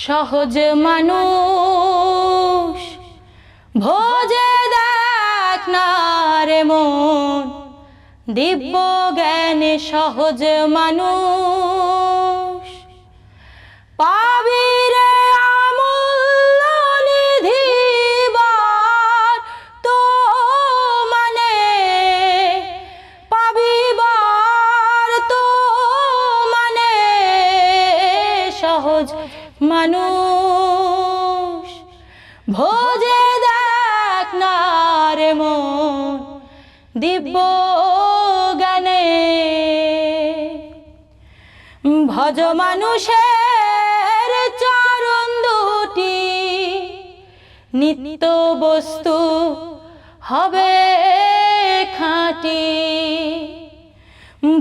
সহজ মানুষ ভোজে দেখ না রে মন, দিব্য জ্ঞানে সহজ মানুষ পাবি রে আমূল্য নিধিবার তো মানে পাবিবার তো মানে সহজ মানুষ ভোজে দেখ না রে মন, দিব্য জ্ঞানে ভজ মানুষের চরণ দুটি নিত্য বস্তু হবে খাঁটি।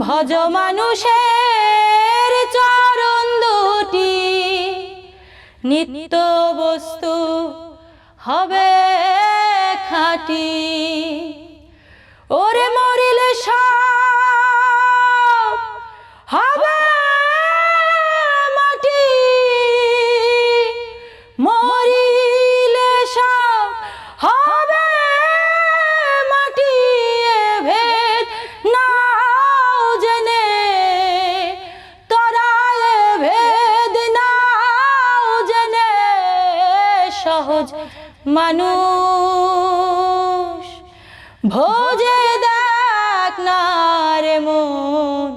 ভজ মানুষের চরণ দুটি নিত্য বস্তু হবে খাঁটি। ওরে মরিলে সব হবে মাটি, মরিলে সব হবে মাটি। এ ভেদ নাও জেনে তোরা, এ ভেদ নাও জেনে সহজ মানুষ ভোজে দেখ না রে মন,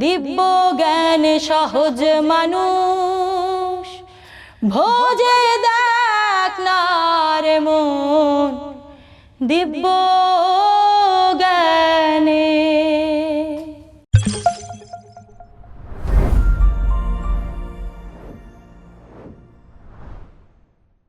দিব্য জ্ঞানে সহজ মানুষ ভোজে দেখ না রে মন, দিব্য